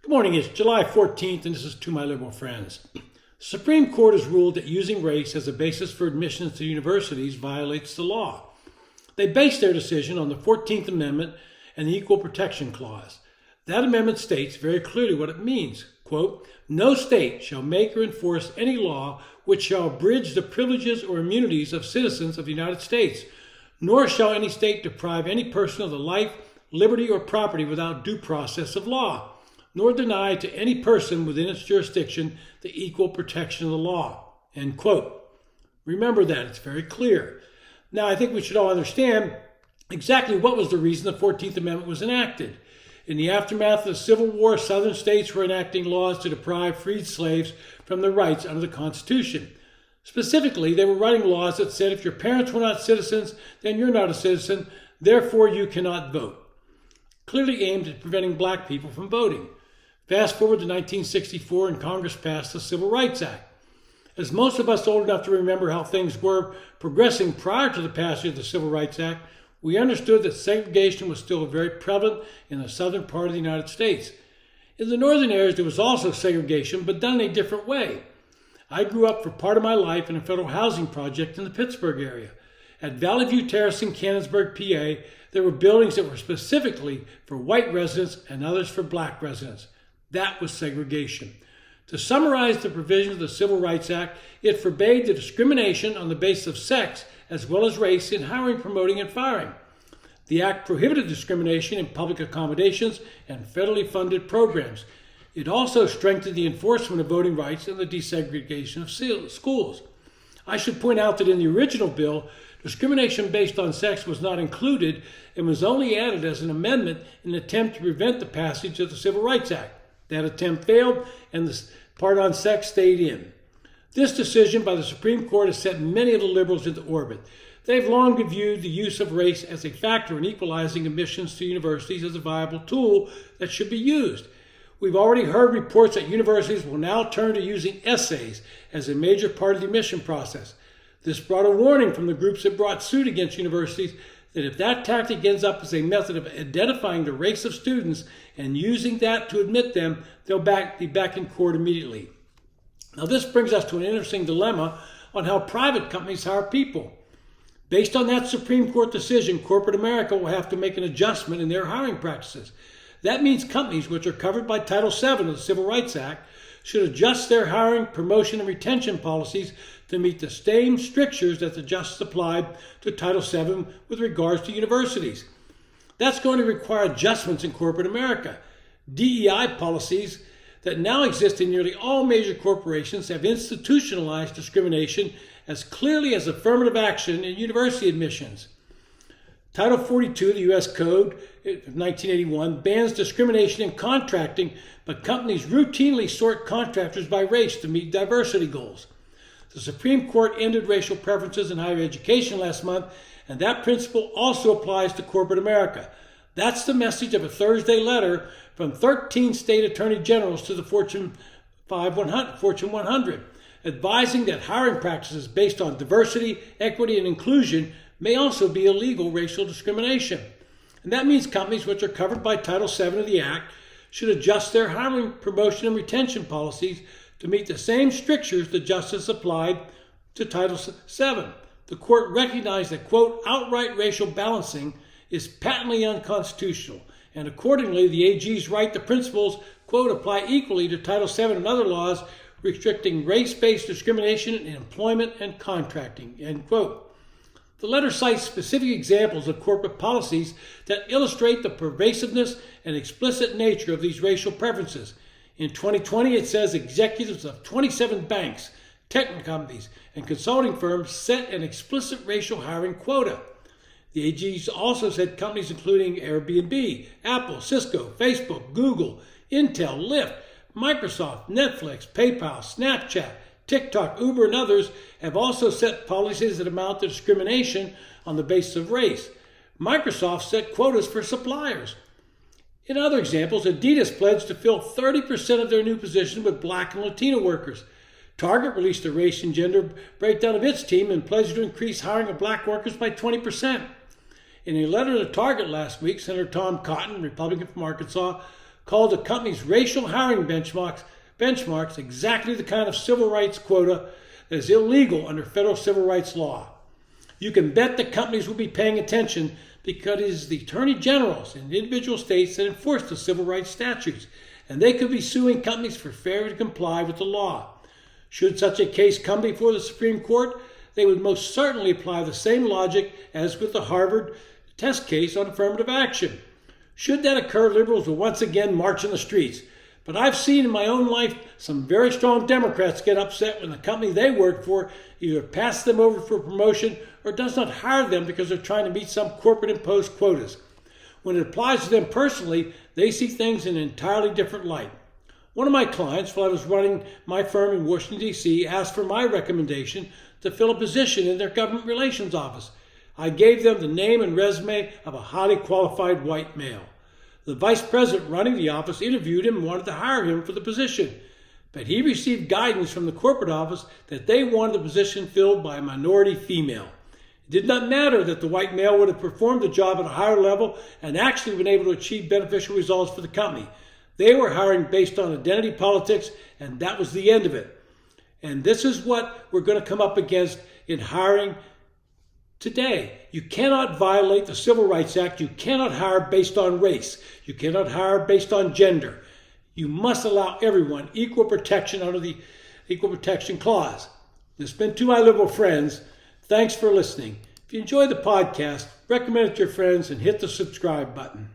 Good morning, it's July 14th, and this is To My Liberal Friends. The Supreme Court has ruled that using race as a basis for admissions to universities violates the law. They based their decision on the 14th Amendment and the Equal Protection Clause. That amendment states very clearly what it means. Quote, "No state shall make or enforce any law which shall abridge the privileges or immunities of citizens of the United States, nor shall any state deprive any person of the life, liberty, or property without due process of law, nor deny to any person within its jurisdiction the equal protection of the law." End quote. Remember that, it's very clear. Now, I think we should all understand exactly what was the reason the 14th Amendment was enacted. In the aftermath of the Civil War, southern states were enacting laws to deprive freed slaves from their rights under the Constitution. Specifically, they were writing laws that said if your parents were not citizens, then you're not a citizen, therefore you cannot vote. Clearly aimed at preventing black people from voting. Fast forward to 1964 and Congress passed the Civil Rights Act. As most of us old enough to remember how things were progressing prior to the passage of the Civil Rights Act, we understood that segregation was still very prevalent in the southern part of the United States. In the northern areas, there was also segregation, but done in a different way. I grew up for part of my life in a federal housing project in the Pittsburgh area. At Valley View Terrace in Canonsburg, PA, there were buildings that were specifically for white residents and others for black residents. That was segregation. To summarize the provisions of the Civil Rights Act, it forbade the discrimination on the basis of sex as well as race in hiring, promoting, and firing. The act prohibited discrimination in public accommodations and federally funded programs. It also strengthened the enforcement of voting rights and the desegregation of schools. I should point out that in the original bill, discrimination based on sex was not included and was only added as an amendment in an attempt to prevent the passage of the Civil Rights Act. That attempt failed, and the part on sex stayed in. This decision by the Supreme Court has set many of the liberals into orbit. They've long viewed the use of race as a factor in equalizing admissions to universities as a viable tool that should be used. We've already heard reports that universities will now turn to using essays as a major part of the admission process. This brought a warning from the groups that brought suit against universities that if that tactic ends up as a method of identifying the race of students and using that to admit them, they'll be back in court immediately. Now, this brings us to an interesting dilemma on how private companies hire people. Based on that Supreme Court decision, corporate America will have to make an adjustment in their hiring practices. That means companies which are covered by Title VII of the Civil Rights Act should adjust their hiring, promotion, and retention policies to meet the same strictures that the justice applied to Title VII with regards to universities. That's going to require adjustments in corporate America. DEI policies that now exist in nearly all major corporations have institutionalized discrimination as clearly as affirmative action in university admissions. Title 42 of the U.S. Code of 1981 bans discrimination in contracting, but companies routinely sort contractors by race to meet diversity goals. The Supreme Court ended racial preferences in higher education last month, and that principle also applies to corporate America. That's the message of a Thursday letter from 13 state attorney generals to the Fortune 100, advising that hiring practices based on diversity, equity, and inclusion may also be illegal racial discrimination. And that means companies which are covered by Title VII of the Act should adjust their hiring, promotion, and retention policies to meet the same strictures the justice applied to Title VII. The court recognized that, quote, outright racial balancing is patently unconstitutional, and accordingly, the AG's right to principles, quote, apply equally to Title VII and other laws restricting race-based discrimination in employment and contracting, end quote. The letter cites specific examples of corporate policies that illustrate the pervasiveness and explicit nature of these racial preferences. In 2020, it says executives of 27 banks, tech companies, and consulting firms set an explicit racial hiring quota. The AG also said companies including Airbnb, Apple, Cisco, Facebook, Google, Intel, Lyft, Microsoft, Netflix, PayPal, Snapchat, TikTok, Uber, and others have also set policies that amount to discrimination on the basis of race. Microsoft set quotas for suppliers. In other examples, Adidas pledged to fill 30% of their new positions with Black and Latino workers. Target released a race and gender breakdown of its team and pledged to increase hiring of Black workers by 20%. In a letter to Target last week, Senator Tom Cotton, Republican from Arkansas, called the company's racial hiring benchmarks exactly the kind of civil rights quota that is illegal under federal civil rights law. You can bet the companies will be paying attention because it is the attorney generals in individual states that enforce the civil rights statutes, and they could be suing companies for failure to comply with the law. Should such a case come before the Supreme Court, they would most certainly apply the same logic as with the Harvard test case on affirmative action. Should that occur, liberals will once again march in the streets. But I've seen in my own life some very strong Democrats get upset when the company they work for either passes them over for promotion or does not hire them because they're trying to meet some corporate imposed quotas. When it applies to them personally, they see things in an entirely different light. One of my clients, while I was running my firm in Washington, D.C., asked for my recommendation to fill a position in their government relations office. I gave them the name and resume of a highly qualified white male. The vice president running the office interviewed him and wanted to hire him for the position, but he received guidance from the corporate office that they wanted the position filled by a minority female. It did not matter that the white male would have performed the job at a higher level and actually been able to achieve beneficial results for the company. They were hiring based on identity politics, and that was the end of it. And this is what we're going to come up against in hiring today. You cannot violate the Civil Rights Act. You cannot hire based on race. You cannot hire based on gender. You must allow everyone equal protection under the Equal Protection Clause. This has been To My Liberal Friends. Thanks for listening. If you enjoy the podcast, recommend it to your friends and hit the subscribe button.